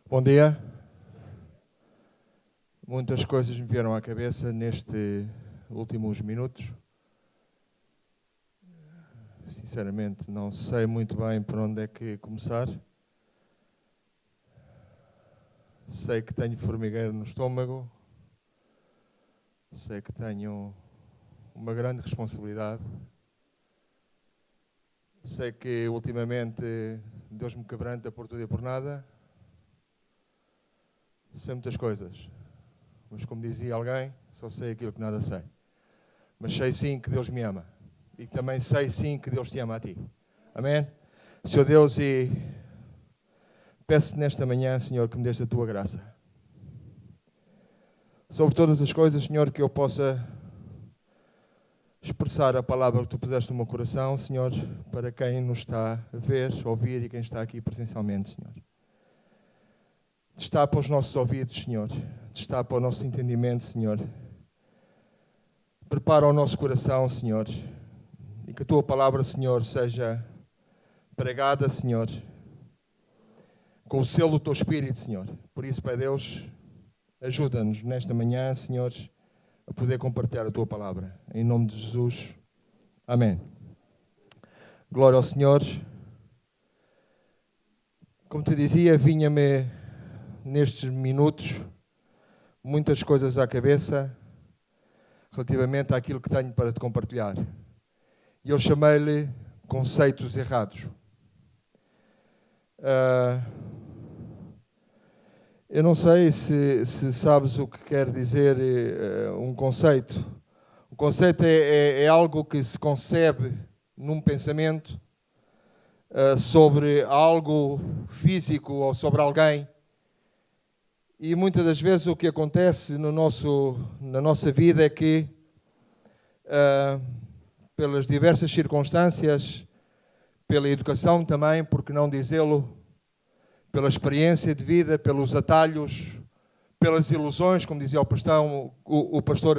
Bom dia. Muitas coisas me vieram à cabeça nestes últimos minutos. Sinceramente, não sei muito bem por onde é que começar. Sei que tenho formigueiro no estômago. Sei que tenho uma grande responsabilidade. Sei que ultimamente Deus me quebranta por tudo e por nada. Sei muitas coisas, mas como dizia alguém, só sei aquilo que nada sei. Mas sei sim que Deus me ama e também sei sim que Deus te ama a ti. Amém? Senhor Deus, e peço-te nesta manhã, Senhor, que me dês a tua graça. Sobre todas as coisas, Senhor, que eu possa expressar a palavra que tu puseste no meu coração, Senhor, para quem nos está a ver, a ouvir e quem está aqui presencialmente, Senhor. Destapa os nossos ouvidos, Senhor. Destapa o nosso entendimento, Senhor. Prepara o nosso coração, Senhor. E que a tua palavra, Senhor, seja pregada, Senhor, com o selo do teu Espírito, Senhor. Por isso, Pai Deus, ajuda-nos nesta manhã, Senhor, a poder compartilhar a tua palavra. Em nome de Jesus. Amém. Glória ao Senhor. Como te dizia, vinha-me nestes minutos muitas coisas à cabeça relativamente àquilo que tenho para te compartilhar. E eu chamei-lhe conceitos errados. Eu não sei se sabes o que quer dizer um conceito. O conceito é algo que se concebe num pensamento sobre algo físico ou sobre alguém. E muitas das vezes o que acontece na nossa vida é que, pelas diversas circunstâncias, pela educação também, por que não dizê-lo, pela experiência de vida, pelos atalhos, pelas ilusões, como dizia o pastor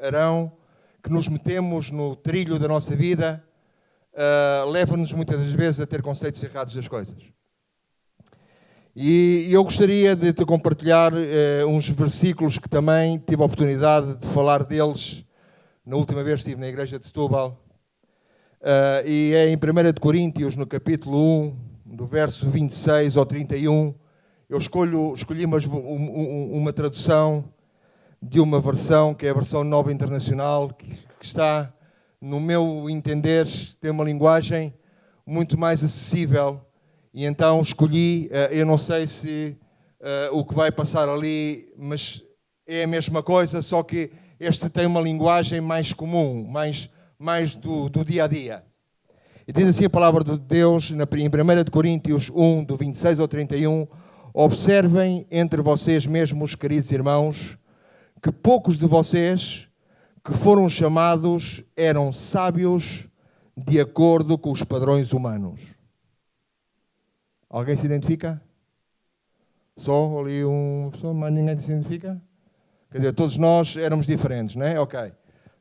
Arão, que nos metemos no trilho da nossa vida, leva-nos muitas das vezes a ter conceitos errados das coisas. E eu gostaria de te compartilhar uns versículos que também tive a oportunidade de falar deles na última vez que estive na igreja de Setúbal. E é em 1 Coríntios, no capítulo 1, do verso 26 ao 31. Eu escolhi uma tradução de uma versão, que é a versão Nova Internacional, que está, no meu entender, tem uma linguagem muito mais acessível. E então escolhi, eu não sei se o que vai passar ali, mas é a mesma coisa, só que este tem uma linguagem mais comum, mais do dia a dia. E diz assim a palavra de Deus, em 1 Coríntios 1, do 26 ao 31, observem entre vocês mesmos, queridos irmãos, que poucos de vocês que foram chamados eram sábios de acordo com os padrões humanos. Alguém se identifica? Só ali mas ninguém se identifica? Quer dizer, todos nós éramos diferentes, não é? Ok.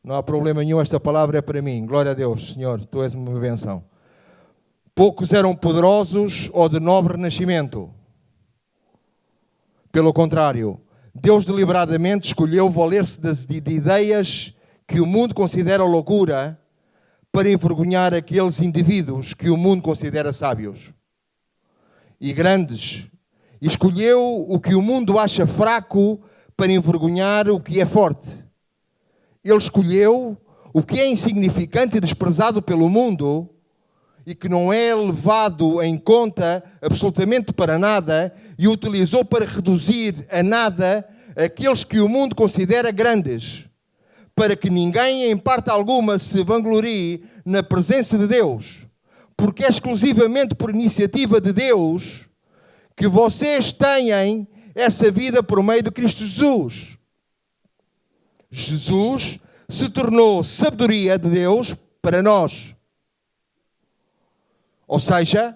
Não há problema nenhum, esta palavra é para mim. Glória a Deus, Senhor, tu és uma benção. Poucos eram poderosos ou de nobre nascimento. Pelo contrário, Deus deliberadamente escolheu valer-se de ideias que o mundo considera loucura para envergonhar aqueles indivíduos que o mundo considera sábios e grandes. E escolheu o que o mundo acha fraco para envergonhar o que é forte. Ele escolheu o que é insignificante e desprezado pelo mundo e que não é levado em conta absolutamente para nada e utilizou para reduzir a nada aqueles que o mundo considera grandes, para que ninguém em parte alguma se vanglorie na presença de Deus, porque é exclusivamente por iniciativa de Deus que vocês têm essa vida por meio de Cristo Jesus. Jesus se tornou sabedoria de Deus para nós. Ou seja,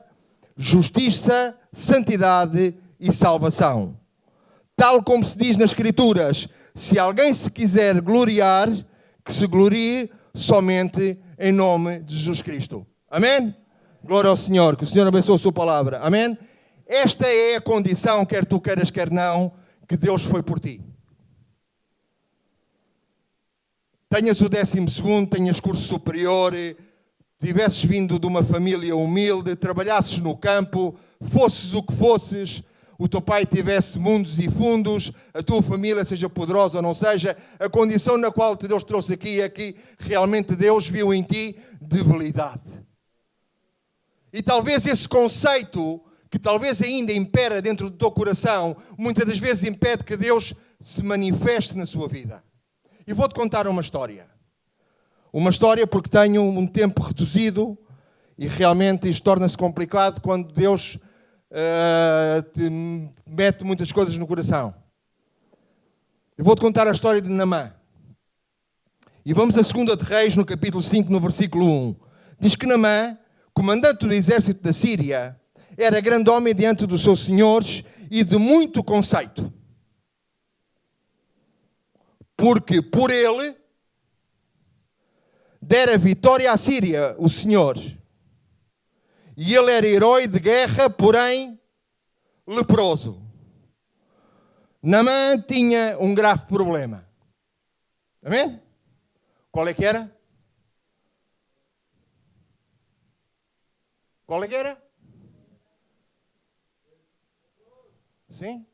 justiça, santidade e salvação. Tal como se diz nas Escrituras, se alguém se quiser gloriar, que se glorie somente em nome de Jesus Cristo. Amém? Glória ao Senhor, que o Senhor abençoe a sua palavra. Amém? Esta é a condição, quer tu queiras, quer não, que Deus foi por ti. Tenhas o 12º, tenhas curso superior, tivesses vindo de uma família humilde, trabalhasses no campo, fosses o que fosses, o teu pai tivesse mundos e fundos, a tua família seja poderosa ou não seja, a condição na qual Deus trouxe aqui é que realmente Deus viu em ti debilidade. E talvez esse conceito, que talvez ainda impera dentro do teu coração, muitas das vezes impede que Deus se manifeste na sua vida. E vou-te contar uma história. Uma história porque tenho um tempo reduzido e realmente isto torna-se complicado quando Deus te mete muitas coisas no coração. Eu vou-te contar a história de Naamã. E vamos a 2 de Reis, no capítulo 5, no versículo 1. Diz que Naamã, comandante do exército da Síria, era grande homem diante dos seus senhores e de muito conceito. Porque por ele dera vitória à Síria, o Senhor. E ele era herói de guerra, porém leproso. Naamã tinha um grave problema. Amém? Qual é que era? Qual é que era? Sim?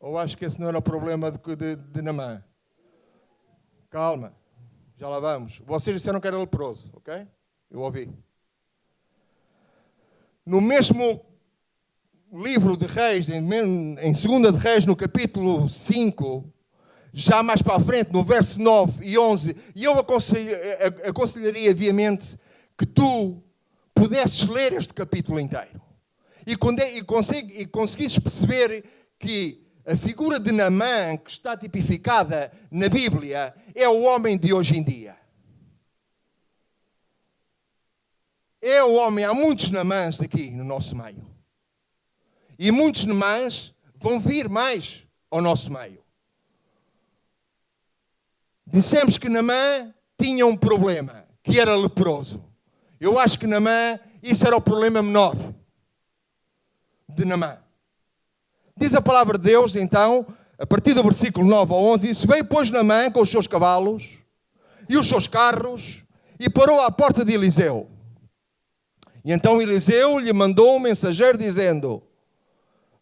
Ou acho que esse não era o problema de Naamã? Calma, já lá vamos. Vocês disseram que era leproso, ok? Eu ouvi. No mesmo livro de Reis, em 2 de Reis, no capítulo 5, já mais para a frente, no verso 9 e 11, e eu aconselharia viamente que tu pudesses ler este capítulo inteiro. E conseguisses perceber que a figura de Naamã, que está tipificada na Bíblia, é o homem de hoje em dia. É o homem, há muitos Naamãs aqui no nosso meio. E muitos Naamãs vão vir mais ao nosso meio. Dissemos que Naamã tinha um problema, que era leproso. Eu acho que Naamã, isso era o problema menor de Naamã. Diz a palavra de Deus, então, a partir do versículo 9 ao 11, diz: veio, pois, Naamã com os seus cavalos e os seus carros e parou à porta de Eliseu. E então Eliseu lhe mandou um mensageiro dizendo: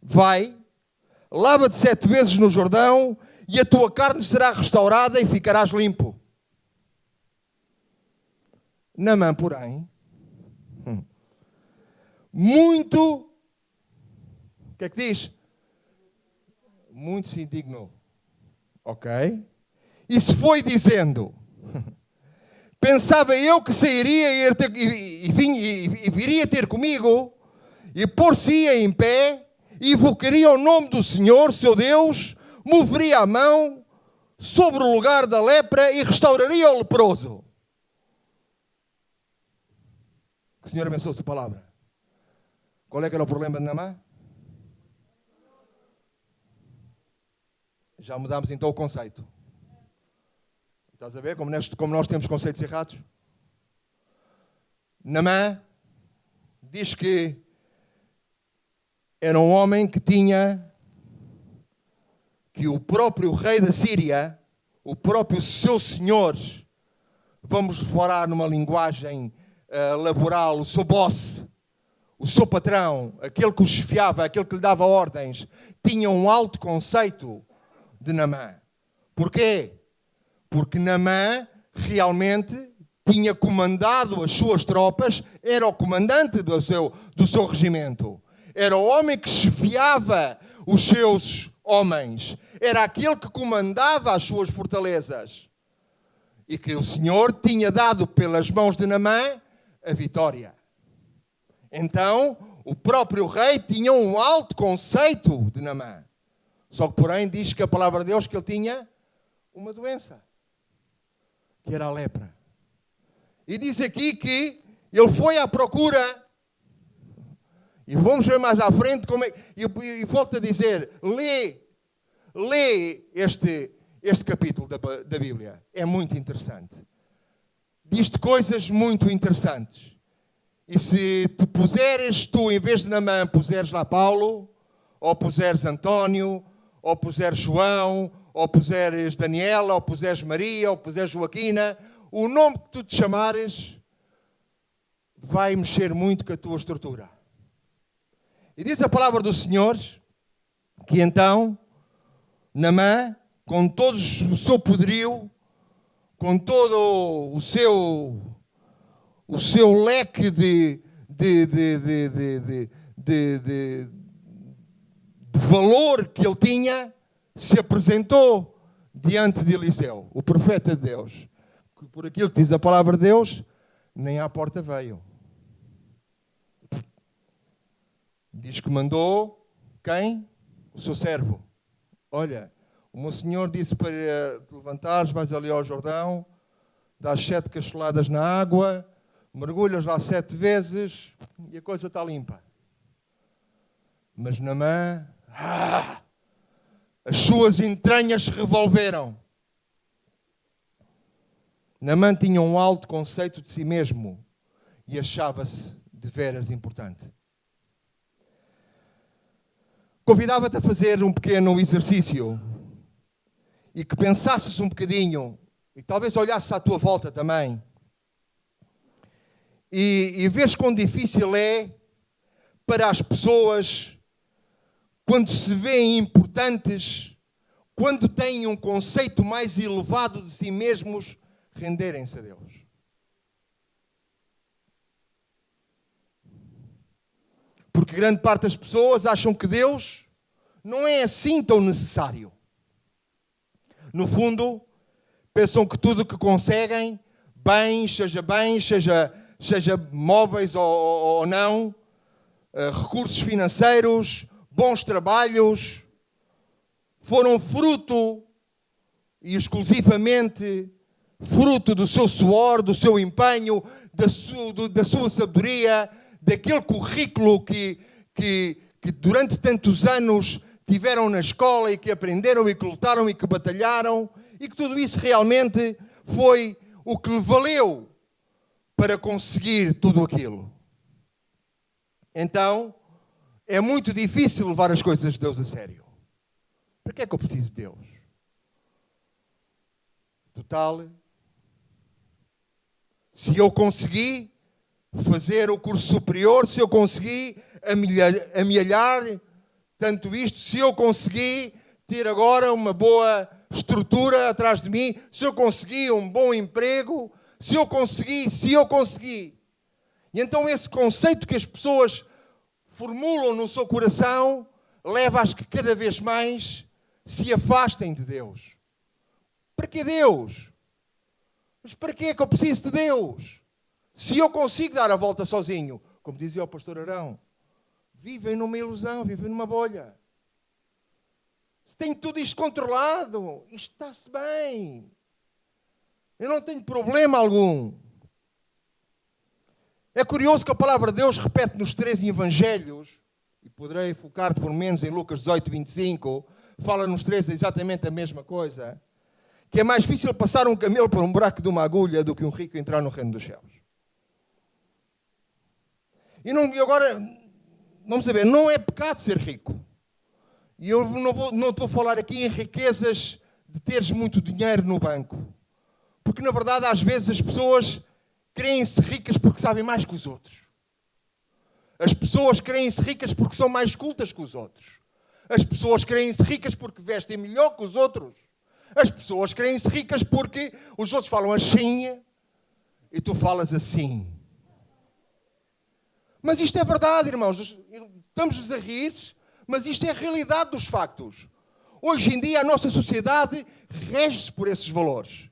vai, lava-te 7 vezes no Jordão e a tua carne será restaurada e ficarás limpo. Naamã, porém, muito, o que é que diz? Muito se indignou. Ok? E se foi dizendo: pensava eu que sairia e viria ter comigo, e por-se-ia em pé, e invocaria o nome do Senhor, seu Deus, moveria a mão sobre o lugar da lepra e restauraria o leproso. Que o Senhor abençoe a sua palavra. Qual é que era o problema de Naamã? Já mudámos então o conceito. Estás a ver como nós temos conceitos errados? Naamã diz que era um homem que tinha, que o próprio rei da Síria, o próprio seu senhor, vamos falar numa linguagem laboral, o seu boss, o seu patrão, aquele que o chefiava, aquele que lhe dava ordens, tinha um alto conceito de Naamã. Porquê? Porque Naamã realmente tinha comandado as suas tropas, era o comandante do seu regimento. Era o homem que chefiava os seus homens. Era aquele que comandava as suas fortalezas. E que o Senhor tinha dado pelas mãos de Naamã a vitória. Então, o próprio rei tinha um alto conceito de Naamã. Só que, porém, diz que a palavra de Deus que ele tinha uma doença, que era a lepra. E diz aqui que ele foi à procura, e vamos ver mais à frente como é, e volto a dizer, lê este capítulo da Bíblia. É muito interessante. Diz-te coisas muito interessantes. E se te puseres, tu em vez de Naamã, puseres lá Paulo, ou puseres António, ou puseres João, ou puseres Daniela, ou puseres Maria, ou puseres Joaquina, o nome que tu te chamares vai mexer muito com a tua estrutura. E diz a palavra do Senhor que então Naamã, com todo o seu poderio, com todo o seu leque de valor que ele tinha, se apresentou diante de Eliseu, o profeta de Deus. Por aquilo que diz a palavra de Deus, nem à porta veio. Diz que mandou quem? O seu servo. Olha, o meu senhor disse para te levantares, vais ali ao Jordão, dás 7 cacholadas na água, mergulhas lá 7 vezes e a coisa está limpa. Mas Naamã, as suas entranhas se revolveram. Naamã tinha um alto conceito de si mesmo e achava-se de veras importante. Convidava-te a fazer um pequeno exercício e que pensasses um bocadinho e talvez olhasses à tua volta também e vês quão difícil é para as pessoas, quando se veem importantes, quando têm um conceito mais elevado de si mesmos, renderem-se a Deus. Porque grande parte das pessoas acham que Deus não é assim tão necessário. No fundo, pensam que tudo o que conseguem, bens, seja móveis ou não, recursos financeiros, bons trabalhos, foram fruto e exclusivamente fruto do seu suor, do seu empenho, da sua sabedoria, daquele currículo que durante tantos anos tiveram na escola e que aprenderam e que lutaram e que batalharam e que tudo isso realmente foi o que lhe valeu para conseguir tudo aquilo. Então, é muito difícil levar as coisas de Deus a sério. Para que é que eu preciso de Deus? Total, se eu conseguir fazer o curso superior, se eu conseguir amealhar tanto isto, se eu conseguir ter agora uma boa estrutura atrás de mim, se eu conseguir um bom emprego, se eu conseguir. E então esse conceito que as pessoas formulam no seu coração leva-as que cada vez mais se afastem de Deus. Para que Deus? Mas para que é que eu preciso de Deus? Se eu consigo dar a volta sozinho, como dizia o pastor Arão, vivem numa ilusão, vivem numa bolha. Se tenho tudo isto controlado, isto está-se bem. Eu não tenho problema algum. É curioso que a palavra de Deus repete nos 3 evangelhos, e poderei focar-te por menos em Lucas 18, 25, fala nos 3 exatamente a mesma coisa, que é mais difícil passar um camelo por um buraco de uma agulha do que um rico entrar no reino dos céus. E agora, vamos saber, não é pecado ser rico. E eu não estou a falar aqui em riquezas de teres muito dinheiro no banco. Porque, na verdade, às vezes as pessoas creem-se ricas porque sabem mais que os outros. As pessoas creem-se ricas porque são mais cultas que os outros. As pessoas creem-se ricas porque vestem melhor que os outros. As pessoas creem-se ricas porque os outros falam assim e tu falas assim. Mas isto é verdade, irmãos. Estamos a rir, mas isto é a realidade dos factos. Hoje em dia a nossa sociedade rege-se por esses valores.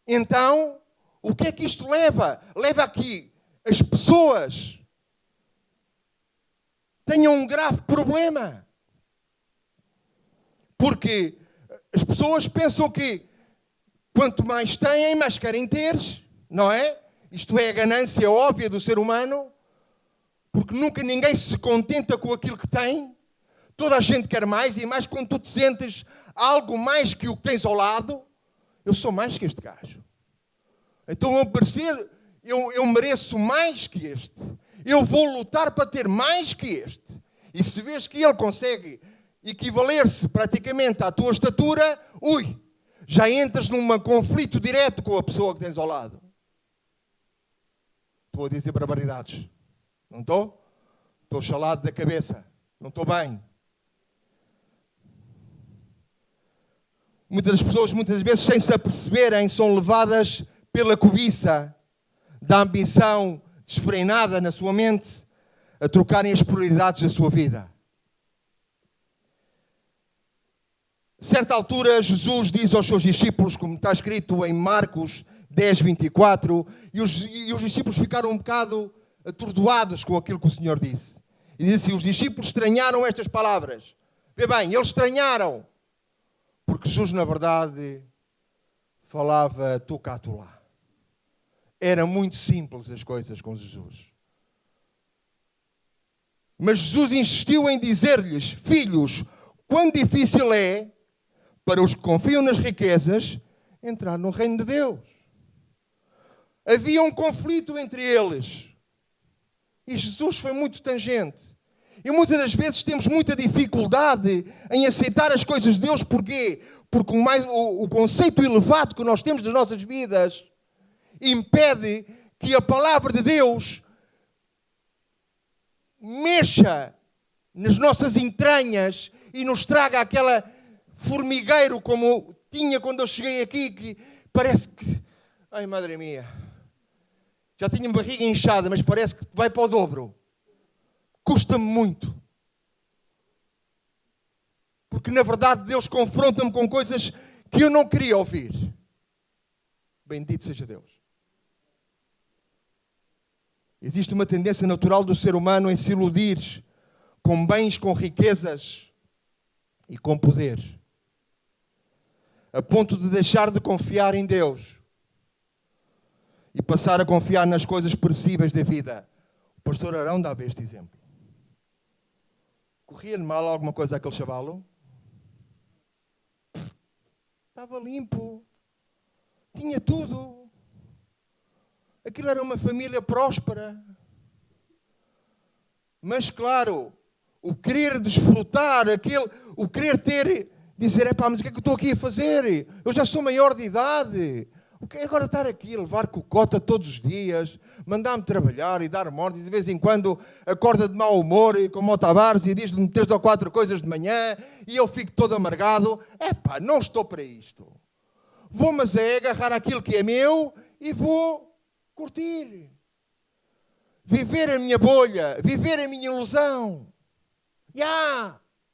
Então, o que é que isto leva? Leva a que as pessoas tenham um grave problema. Porque as pessoas pensam que quanto mais têm, mais querem ter, não é? Isto é a ganância óbvia do ser humano. Porque nunca ninguém se contenta com aquilo que tem. Toda a gente quer mais e mais quando tu te sentes algo mais que o que tens ao lado. Eu sou mais que este gajo. Então Eu mereço mais que este. Eu vou lutar para ter mais que este. E se vês que ele consegue equivaler-se praticamente à tua estatura, já entras num conflito direto com a pessoa que tens ao lado. Estou a dizer barbaridades. Não estou? Estou chalado da cabeça. Não estou bem. Muitas pessoas, muitas vezes, sem se aperceberem, são levadas pela cobiça da ambição desfrenada na sua mente a trocarem as prioridades da sua vida. A certa altura, Jesus diz aos seus discípulos, como está escrito em Marcos 10, 24, e os discípulos ficaram um bocado atordoados com aquilo que o Senhor disse. E diz assim, os discípulos estranharam estas palavras. Vê bem, eles estranharam. Porque Jesus, na verdade, falava tu cá, tu lá. Era muito simples as coisas com Jesus. Mas Jesus insistiu em dizer-lhes, filhos, quão difícil é para os que confiam nas riquezas entrar no reino de Deus. Havia um conflito entre eles. E Jesus foi muito tangente. E muitas das vezes temos muita dificuldade em aceitar as coisas de Deus. Porquê? Porque o conceito elevado que nós temos das nossas vidas impede que a palavra de Deus mexa nas nossas entranhas e nos traga aquela formigueiro como tinha quando eu cheguei aqui, que parece que... Ai, madre minha. Já tinha barriga inchada, mas parece que vai para o dobro. Custa-me muito. Porque, na verdade, Deus confronta-me com coisas que eu não queria ouvir. Bendito seja Deus. Existe uma tendência natural do ser humano em se iludir com bens, com riquezas e com poder. A ponto de deixar de confiar em Deus e passar a confiar nas coisas perecíveis da vida. O pastor Arão dava este exemplo. Corria-lhe mal alguma coisa àquele chavalo? Estava limpo. Tinha tudo. Aquilo era uma família próspera. Mas, claro, o querer desfrutar, o querer ter, dizer, mas o que é que eu estou aqui a fazer? Eu já sou maior de idade. O que é agora estar aqui a levar cocota todos os dias, mandar-me trabalhar e dar morte, e de vez em quando acorda de mau humor, como o Tavares, e diz-me 3 ou 4 coisas de manhã, e eu fico todo amargado. Não estou para isto. Vou, mas agarrar aquilo que é meu e vou curtir. Viver a minha bolha, viver a minha ilusão.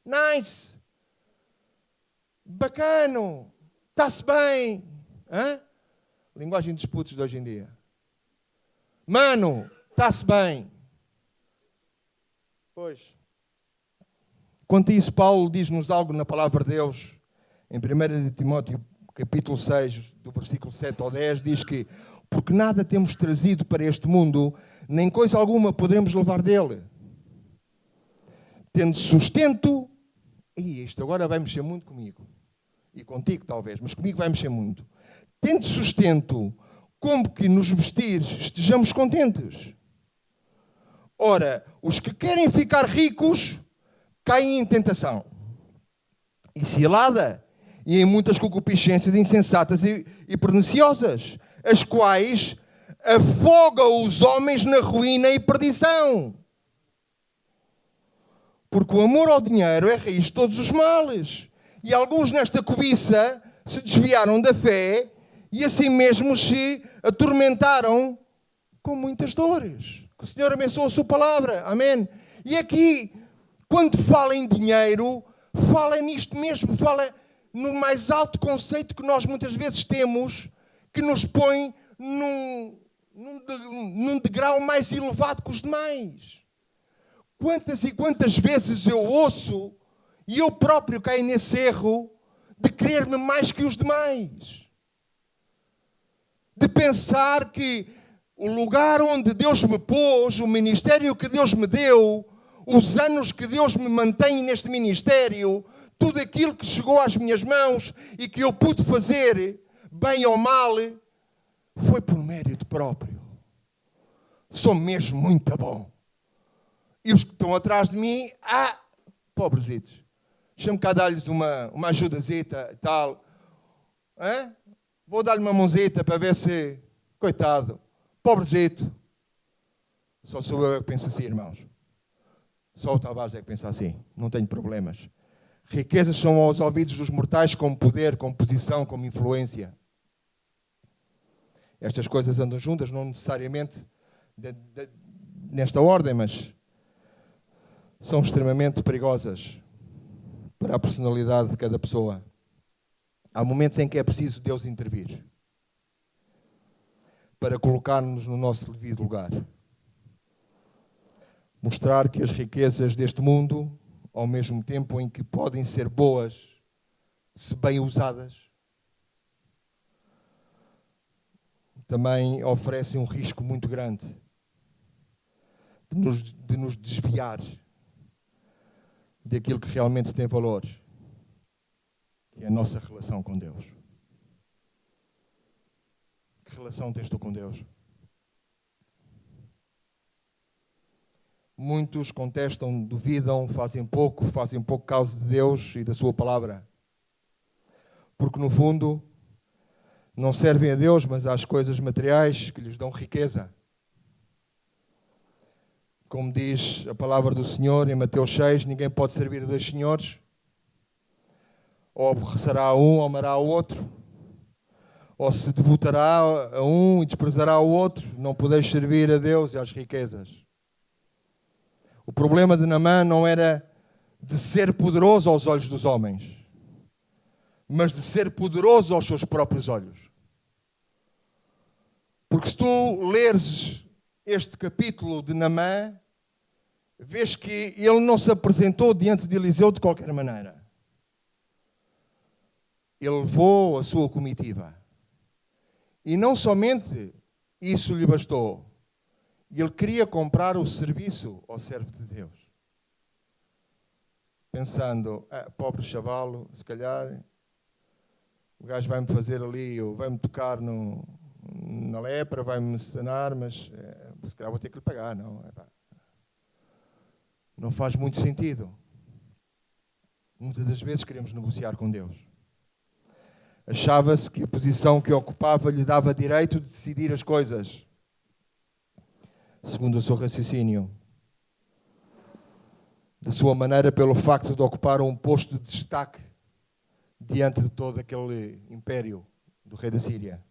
Nice. Bacano. Está-se bem. Linguagem de disputos de hoje em dia. Mano, está-se bem. Pois. Quanto a isso, Paulo diz-nos algo na palavra de Deus. Em 1 Timóteo, capítulo 6, do versículo 7 ao 10, diz que porque nada temos trazido para este mundo, nem coisa alguma poderemos levar dele. Tendo sustento, e isto agora vai mexer muito comigo. E contigo talvez, mas comigo vai mexer muito. Tendo sustento, como que nos vestir estejamos contentes. Ora, os que querem ficar ricos caem em tentação e cilada, e em muitas concupiscências insensatas e perniciosas, as quais afogam os homens na ruína e perdição. Porque o amor ao dinheiro é raiz de todos os males. E alguns nesta cobiça se desviaram da fé e assim mesmo se atormentaram com muitas dores. Que o Senhor abençoe a sua palavra. Amém. E aqui, quando fala em dinheiro, fala nisto mesmo, fala no mais alto conceito que nós muitas vezes temos, que nos põe num degrau mais elevado que os demais. Quantas e quantas vezes eu ouço, e eu próprio caio nesse erro, de querer-me mais que os demais. De pensar que o lugar onde Deus me pôs, o ministério que Deus me deu, os anos que Deus me mantém neste ministério, tudo aquilo que chegou às minhas mãos e que eu pude fazer, bem ou mal, foi por mérito próprio. Sou mesmo muito bom. E os que estão atrás de mim, pobrezitos. Deixa-me cá dar-lhes uma ajudazita e tal. Vou dar-lhe uma mãozita para ver se... Coitado. Pobrezito. Só sou eu que penso assim, irmãos. Só o Tavares é que pensa assim. Não tenho problemas. Riquezas são aos ouvidos dos mortais como poder, como posição, como influência. Estas coisas andam juntas, não necessariamente nesta ordem, mas são extremamente perigosas para a personalidade de cada pessoa. Há momentos em que é preciso Deus intervir para colocar-nos no nosso devido lugar. Mostrar que as riquezas deste mundo, ao mesmo tempo em que podem ser boas, se bem usadas, também oferecem um risco muito grande de nos desviar daquilo que realmente tem valor, que é a nossa relação com Deus. Que relação tens tu com Deus? Muitos contestam, duvidam, fazem pouco caso de Deus e da sua palavra. Porque no fundo não servem a Deus, mas às coisas materiais que lhes dão riqueza. Como diz a palavra do Senhor em Mateus 6, ninguém pode servir a dois senhores. Ou aborrecerá a um, ou amará ao outro. Ou se devotará a um e desprezará ao outro. Não podeis servir a Deus e às riquezas. O problema de Naamã não era de ser poderoso aos olhos dos homens, mas de ser poderoso aos seus próprios olhos. Porque se tu leres este capítulo de Naamã, vês que ele não se apresentou diante de Eliseu de qualquer maneira. Ele levou a sua comitiva. E não somente isso lhe bastou. Ele queria comprar o serviço ao servo de Deus. Pensando, pobre chavalo, se calhar o gajo vai-me fazer ali, ou vai-me tocar na lepra, vai-me sanar, mas se calhar vou ter que lhe pagar, não? Não faz muito sentido. Muitas das vezes queremos negociar com Deus. Achava-se que a posição que ocupava lhe dava direito de decidir as coisas, segundo o seu raciocínio. Da sua maneira, pelo facto de ocupar um posto de destaque diante de todo aquele império do rei da Síria.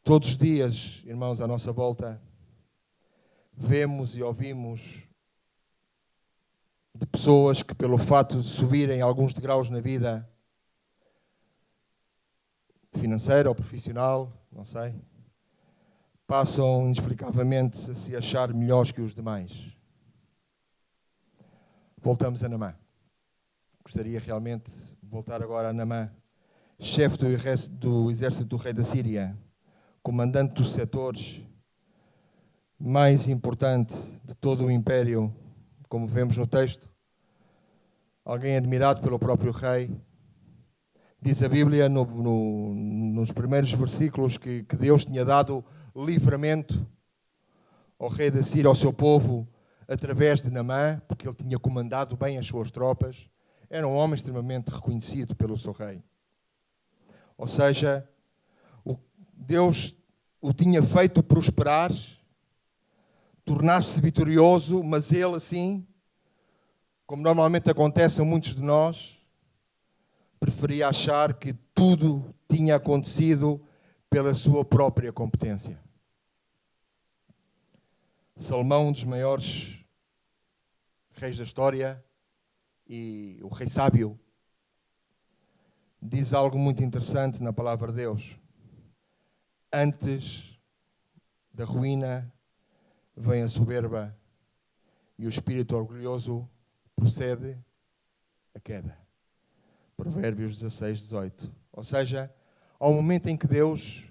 Todos os dias, irmãos, à nossa volta, vemos e ouvimos de pessoas que, pelo fato de subirem alguns degraus na vida, financeira ou profissional, não sei, passam inexplicavelmente a se achar melhores que os demais. Voltamos a Naamã. Gostaria realmente de voltar agora a Naamã, chefe do exército do rei da Síria, comandante dos setores mais importante de todo o império, como vemos no texto, alguém admirado pelo próprio rei. Diz a Bíblia nos primeiros versículos que Deus tinha dado livramento ao rei da Síria, ao seu povo, através de Naamã, porque ele tinha comandado bem as suas tropas. Era um homem extremamente reconhecido pelo seu rei. Ou seja, Deus o tinha feito prosperar, tornar-se vitorioso, mas ele assim, como normalmente acontece a muitos de nós, preferia achar que tudo tinha acontecido pela sua própria competência. Salomão, um dos maiores reis da história e o rei sábio, diz algo muito interessante na palavra de Deus. Antes da ruína vem a soberba e o espírito orgulhoso procede a queda. Provérbios 16, 18. Ou seja, ao momento em que Deus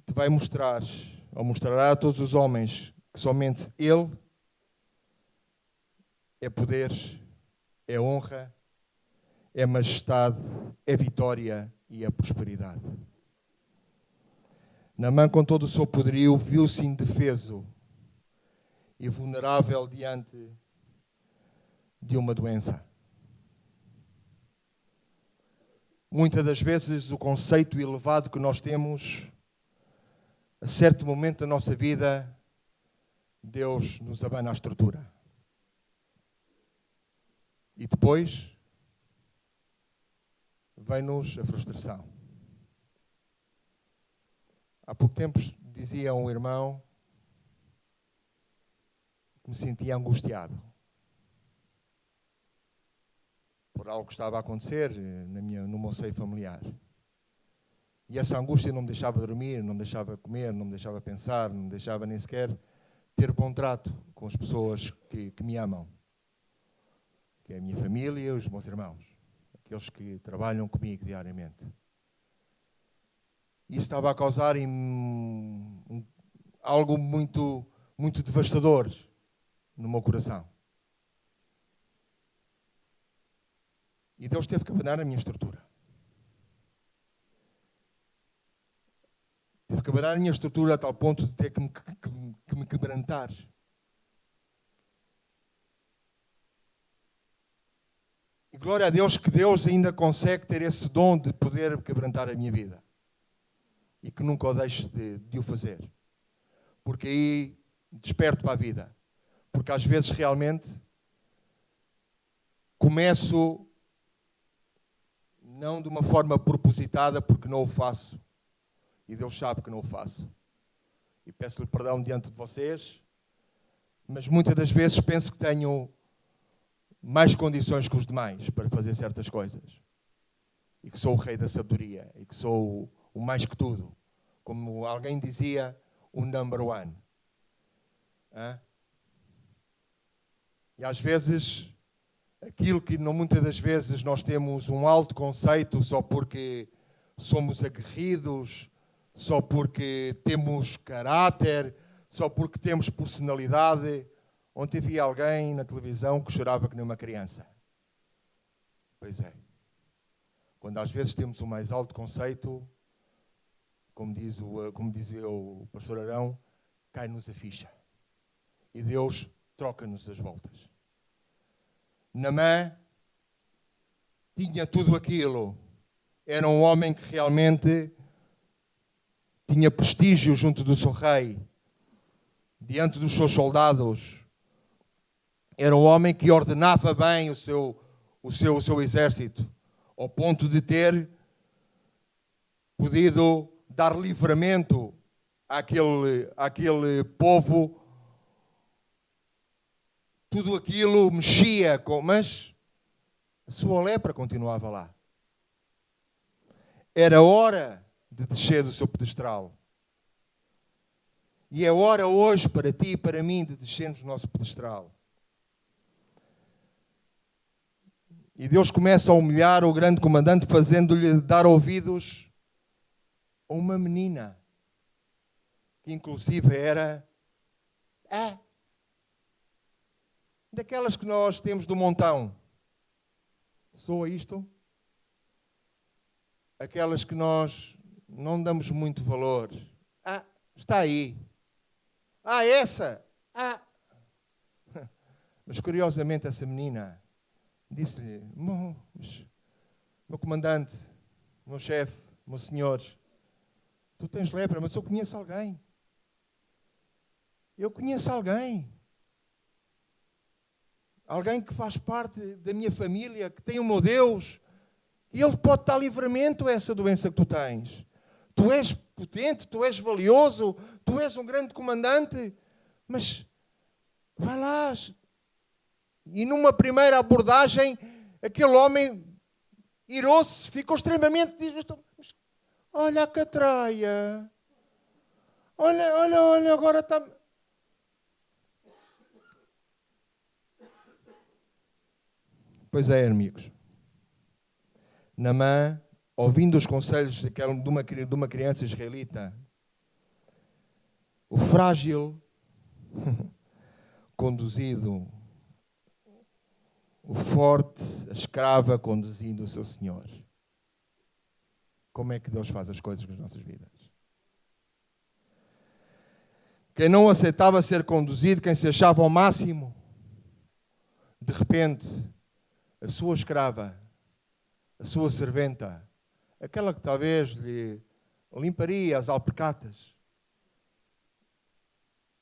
te vai mostrar, ou mostrará a todos os homens, que somente Ele é poder, é honra, é majestade, é vitória e é prosperidade. Naamã, com todo o seu poderio, viu-se indefeso e vulnerável diante de uma doença. Muitas das vezes o conceito elevado que nós temos, a certo momento da nossa vida, Deus nos abana a estrutura. E depois vem-nos a frustração. Há pouco tempo dizia um irmão que me sentia angustiado por algo que estava a acontecer no meu seio familiar. E essa angústia não me deixava dormir, não me deixava comer, não me deixava pensar, não me deixava nem sequer ter bom trato com as pessoas que me amam. Que é a minha família e os meus irmãos. Aqueles que trabalham comigo diariamente. Isso estava a causar algo muito, muito devastador no meu coração. E Deus teve que abanar a minha estrutura. Teve que abanar a minha estrutura a tal ponto de ter que me quebrantar. E glória a Deus que Deus ainda consegue ter esse dom de poder quebrantar a minha vida. E que nunca o deixe de o fazer. Porque aí desperto para a vida. Porque às vezes realmente começo não de uma forma propositada, porque não o faço. E Deus sabe que não o faço. E peço-lhe perdão diante de vocês. Mas muitas das vezes penso que tenho mais condições que os demais para fazer certas coisas. E que sou o rei da sabedoria. E que sou o mais que tudo. Como alguém dizia, o number one. E às vezes, aquilo que muitas das vezes nós temos um alto conceito só porque somos aguerridos, só porque temos caráter, só porque temos personalidade. Ontem vi alguém na televisão que chorava que nem uma criança. Pois é. Quando às vezes temos o mais alto conceito, como dizia o pastor Arão, cai-nos a ficha. E Deus troca-nos as voltas. Naamã tinha tudo aquilo. Era um homem que realmente tinha prestígio junto do seu rei, diante dos seus soldados. Era um homem que ordenava bem o seu exército, ao ponto de ter podido dar livramento àquele povo. Tudo aquilo mexia, mas a sua lepra continuava lá. Era hora de descer do seu pedestral. E é hora hoje para ti e para mim de descermos do nosso pedestral. E Deus começa a humilhar o grande comandante, fazendo-lhe dar ouvidos a uma menina, que inclusive era daquelas que nós temos do montão. Soa isto? Aquelas que nós não damos muito valor. Está aí. Essa! Mas curiosamente essa menina disse-lhe: meu comandante, meu chefe, meu senhor, tu tens lepra, mas eu conheço alguém. Eu conheço alguém. Alguém que faz parte da minha família, que tem o meu Deus, e Ele pode dar livramento a essa doença que tu tens. Tu és potente, tu és valioso, tu és um grande comandante, mas vai lá. E numa primeira abordagem, aquele homem irou-se, ficou extremamente... Olha a catraia. Olha, agora está... Pois é, amigos. Naamã, ouvindo os conselhos de uma criança israelita, o frágil conduzido, o forte, a escrava conduzindo o seu senhor. Como é que Deus faz as coisas nas nossas vidas? quem não aceitava ser conduzido, quem se achava ao máximo, de repente, a sua escrava, a sua serventa, aquela que talvez lhe limparia as alpercatas,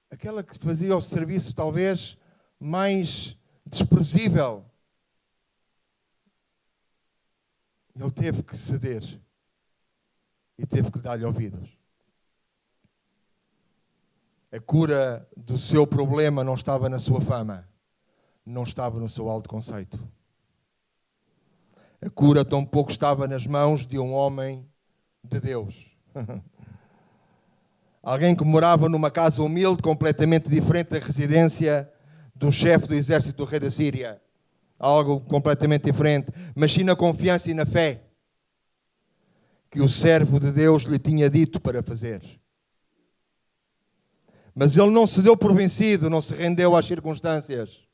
aquela que fazia o serviço talvez mais desprezível, ele teve que ceder e teve que dar-lhe ouvidos. A cura do seu problema não estava na sua fama, não estava no seu alto conceito. A cura tampouco estava nas mãos de um homem de Deus. Alguém que morava numa casa humilde, completamente diferente da residência do chefe do exército do rei da Síria. Algo completamente diferente, mas sim na confiança e na fé que o servo de Deus lhe tinha dito para fazer. Mas ele não se deu por vencido, não se rendeu às circunstâncias.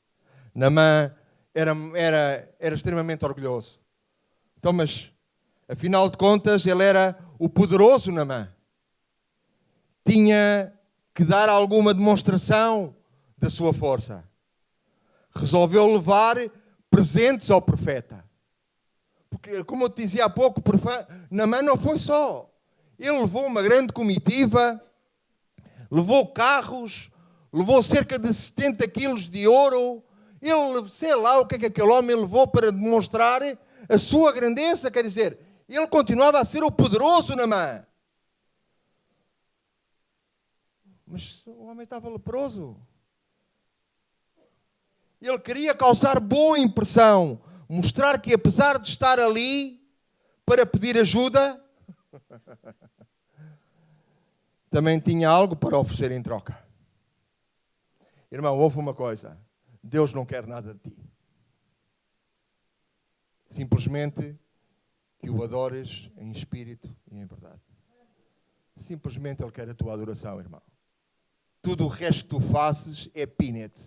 Naamã era extremamente orgulhoso. Então, mas, afinal de contas, ele era o poderoso Naamã. Tinha que dar alguma demonstração da sua força. Resolveu levar presentes ao profeta. Porque, como eu te dizia há pouco, Naamã não foi só. Ele levou uma grande comitiva, levou carros, levou cerca de 70 quilos de ouro. Ele, sei lá o que é que aquele homem levou para demonstrar a sua grandeza. Quer dizer, ele continuava a ser o poderoso Naamã. Mas o homem estava leproso. Ele queria causar boa impressão, mostrar que apesar de estar ali para pedir ajuda, também tinha algo para oferecer em troca. Irmão, ouve uma coisa. Deus não quer nada de ti. Simplesmente que o adores em espírito e em verdade. Simplesmente Ele quer a tua adoração, irmão. Tudo o resto que tu fazes é peanut.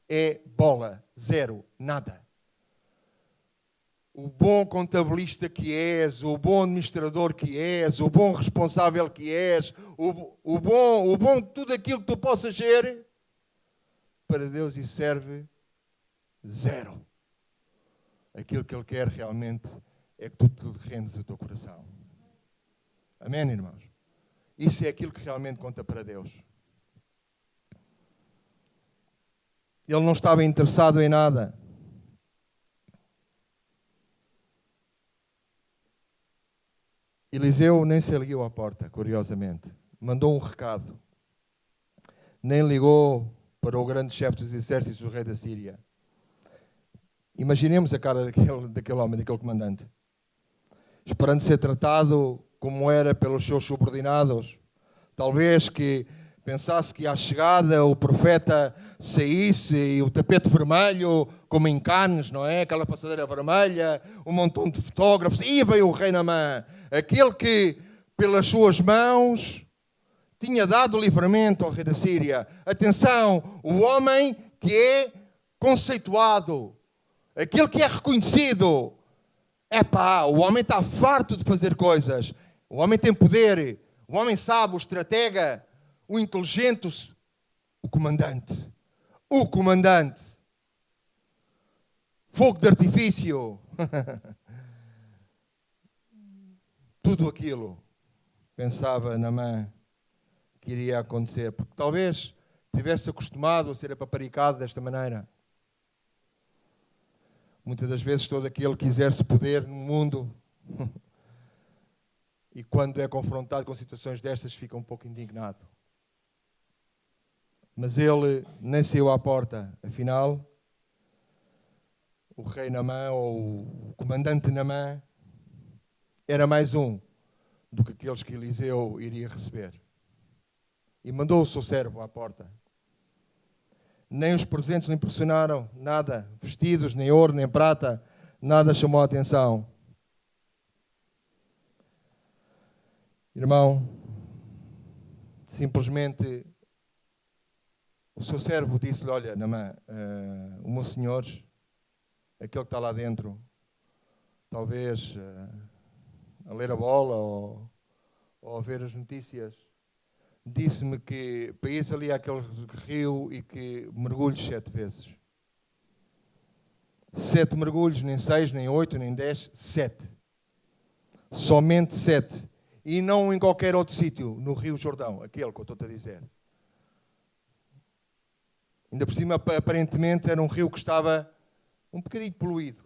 É bola. Zero. Nada. O bom contabilista que és, o bom administrador que és, o bom responsável que és, o bom tudo aquilo que tu possas ser, para Deus isso serve zero. Aquilo que Ele quer realmente é que tu te rendes o teu coração. Amém, irmãos? Isso é aquilo que realmente conta para Deus. Ele não estava interessado em nada. Eliseu nem se ergueu à porta, curiosamente. Mandou um recado. Nem ligou para o grande chefe dos exércitos do rei da Síria. Imaginemos a cara daquele homem, daquele comandante. Esperando ser tratado como era pelos seus subordinados. Talvez que pensasse que à chegada o profeta saísse e o tapete vermelho, como em Cannes, não é? Aquela passadeira vermelha, um montão de fotógrafos. E veio o rei Naamã, aquele que, pelas suas mãos, tinha dado livramento ao rei da Síria. Atenção, o homem que é conceituado, aquele que é reconhecido. Epá, o homem está farto de fazer coisas. O homem tem poder. O homem sabe, o estratega, o inteligente, o comandante. O comandante. Fogo de artifício. Tudo aquilo, pensava Naamã, que iria acontecer. Porque talvez estivesse acostumado a ser apaparicado desta maneira. Muitas das vezes todo aquele que exerce poder no mundo e quando é confrontado com situações destas fica um pouco indignado. Mas ele nem saiu à porta. Afinal, o rei Naamã, ou o comandante Naamã, era mais um do que aqueles que Eliseu iria receber. E mandou o seu servo à porta. Nem os presentes lhe impressionaram, nada. Vestidos, nem ouro, nem prata, nada chamou a atenção. Irmão, simplesmente o seu servo disse-lhe, olha, Naamã, o meu senhor, aquele que está lá dentro, talvez a ler a bola ou a ver as notícias, disse-me que para isso ali há aquele rio e que mergulhos 7 vezes. 7 mergulhos, nem 6, nem 8, nem 10, 7. Somente 7. E não em qualquer outro sítio, no Rio Jordão, aquele que eu estou a dizer. Ainda por cima, aparentemente, era um rio que estava um bocadinho poluído.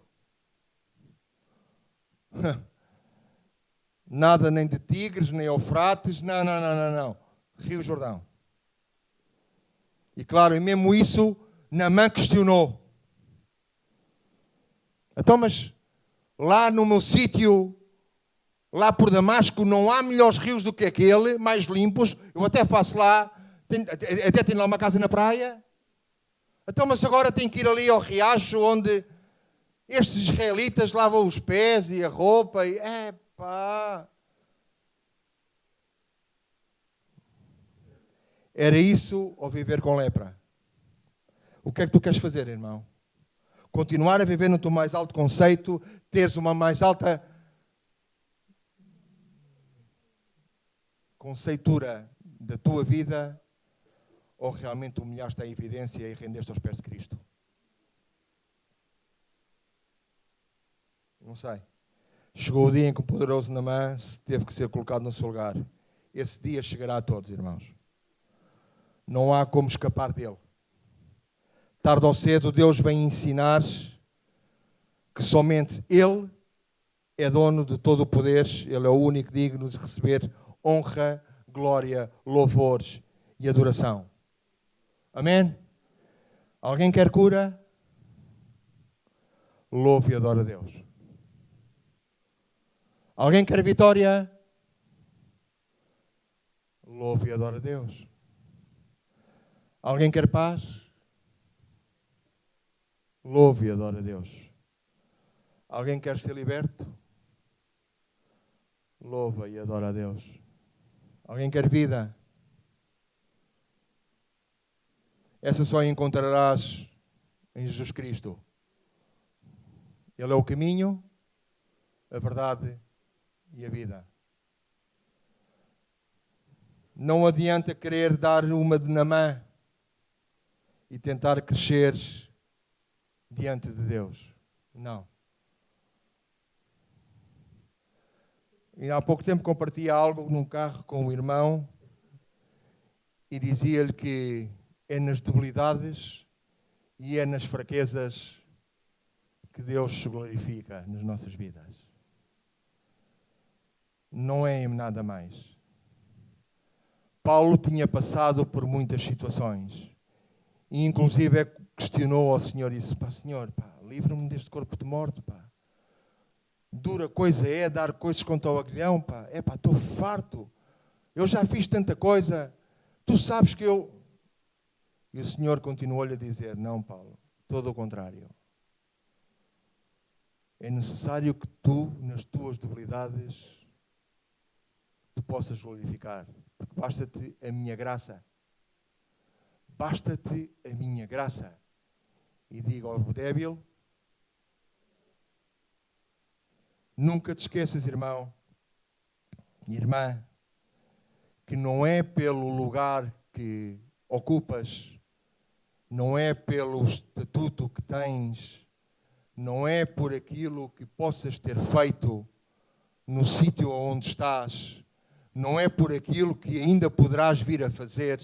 Nada nem de Tigres, nem Eufrates, não. Rio Jordão. E claro, e mesmo isso, Naamã questionou. Então, mas lá no meu sítio, lá por Damasco, não há melhores rios do que aquele, mais limpos. Eu até faço lá, até tenho lá uma casa na praia. Então, mas agora tenho que ir ali ao riacho onde estes israelitas lavam os pés e a roupa. E, Era isso ou viver com lepra? O que é que tu queres fazer, irmão? Continuar a viver no teu mais alto conceito, teres uma mais alta conceitura da tua vida, ou realmente humilhaste a evidência e rendeste aos pés de Cristo? Não sei. Chegou o dia em que o poderoso Naamã teve que ser colocado no seu lugar. Esse dia chegará a todos, irmãos. Não há como escapar dele. Tarde ou cedo, Deus vem ensinar que somente Ele é dono de todo o poder. Ele é o único digno de receber honra, glória, louvores e adoração. Amém? Alguém quer cura? Louve e adora a Deus. Alguém quer vitória? Louve e adora a Deus. Alguém quer paz? Louve e adora a Deus. Alguém quer ser liberto? Louva e adora a Deus. Alguém quer vida? Essa só encontrarás em Jesus Cristo. Ele é o caminho, a verdade e a vida. Não adianta querer dar uma de Naamã e tentar crescer diante de Deus. Não. E há pouco tempo compartilhei algo num carro com um irmão e dizia-lhe que é nas debilidades e é nas fraquezas que Deus se glorifica nas nossas vidas. Não é em nada mais. Paulo tinha passado por muitas situações e inclusive questionou ao Senhor e disse: Senhor, livra-me deste corpo de morte, Dura coisa é dar coisas contra o aguilhão, estou farto. Eu já fiz tanta coisa. Tu sabes que eu... E o Senhor continuou-lhe a dizer: não, Paulo, todo o contrário. É necessário que tu, nas tuas debilidades, tu possas glorificar. Porque basta-te a minha graça. Basta-te a minha graça. E digo ao débil: nunca te esqueças, irmão e irmã, que não é pelo lugar que ocupas, não é pelo estatuto que tens, não é por aquilo que possas ter feito no sítio onde estás, não é por aquilo que ainda poderás vir a fazer,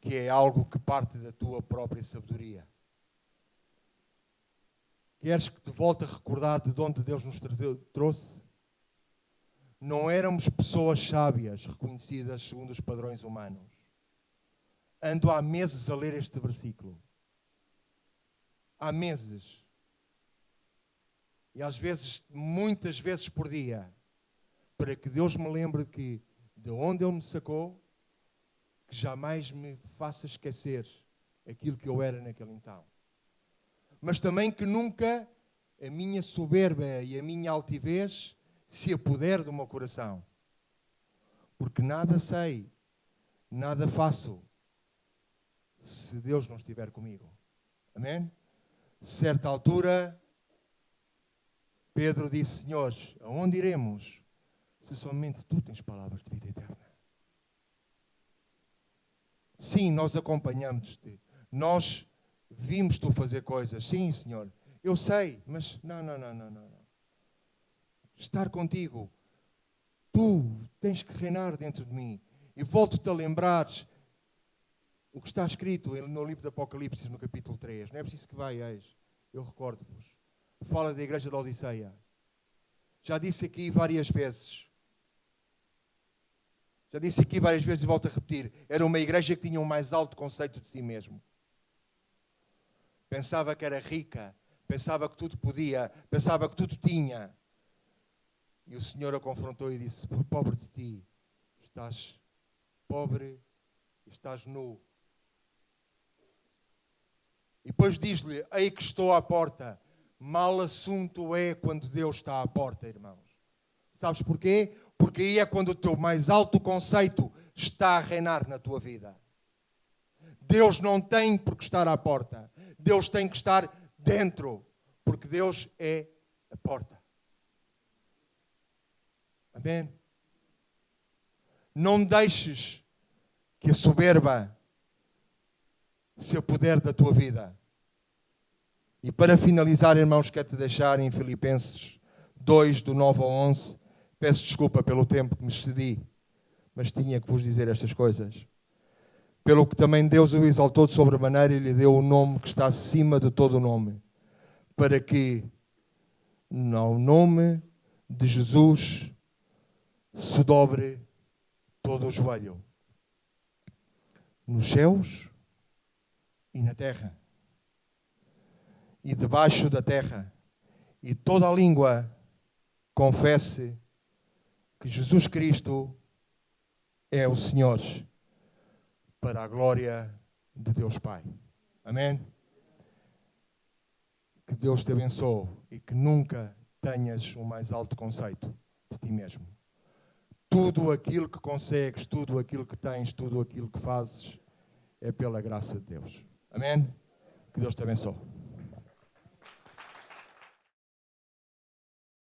que é algo que parte da tua própria sabedoria. Queres que te volte a recordar de onde Deus nos trouxe? Não éramos pessoas sábias, reconhecidas segundo os padrões humanos. Ando há meses a ler este versículo. Há meses. E às vezes, muitas vezes por dia, para que Deus me lembre que de onde Ele me sacou, que jamais me faça esquecer aquilo que eu era naquele então. Mas também que nunca a minha soberba e a minha altivez se apodere do meu coração. Porque nada sei, nada faço, se Deus não estiver comigo. Amém? Certa altura, Pedro disse: Senhor, aonde iremos, se somente Tu tens palavras de vida eterna? Sim, nós acompanhamos-te. Nós vimos tu fazer coisas. Sim, Senhor. Eu sei, mas não. Estar contigo. Tu tens que reinar dentro de mim. E volto-te a lembrar o que está escrito no livro do Apocalipse, no capítulo 3. Não é preciso que vaias. Eu recordo-vos. Fala da igreja de Odiseia. Já disse aqui várias vezes. E volto a repetir. Era uma igreja que tinha um mais alto conceito de si mesmo. Pensava que era rica. Pensava que tudo podia. Pensava que tudo tinha. E o Senhor a confrontou e disse: pobre de ti, estás pobre, estás nu. E depois diz-lhe: ei que estou à porta. Mal assunto é quando Deus está à porta, irmãos. Sabes porquê? Porque aí é quando o teu mais alto conceito está a reinar na tua vida. Deus não tem por que estar à porta. Deus tem que estar dentro. Porque Deus é a porta. Amém? Não deixes que a soberba se apodere da tua vida. E para finalizar, irmãos, quero-te deixar em Filipenses 2, do 9 ao 11. Peço desculpa pelo tempo que me excedi, mas tinha que vos dizer estas coisas. Pelo que também Deus o exaltou de sobremaneira e lhe deu o nome que está acima de todo o nome, para que, no nome de Jesus, se dobre todo o joelho, nos céus e na terra, e debaixo da terra, e toda a língua confesse que Jesus Cristo é o Senhor, para a glória de Deus Pai. Amém? Que Deus te abençoe e que nunca tenhas um mais alto conceito de ti mesmo. Tudo aquilo que consegues, tudo aquilo que tens, tudo aquilo que fazes é pela graça de Deus. Amém? Que Deus te abençoe.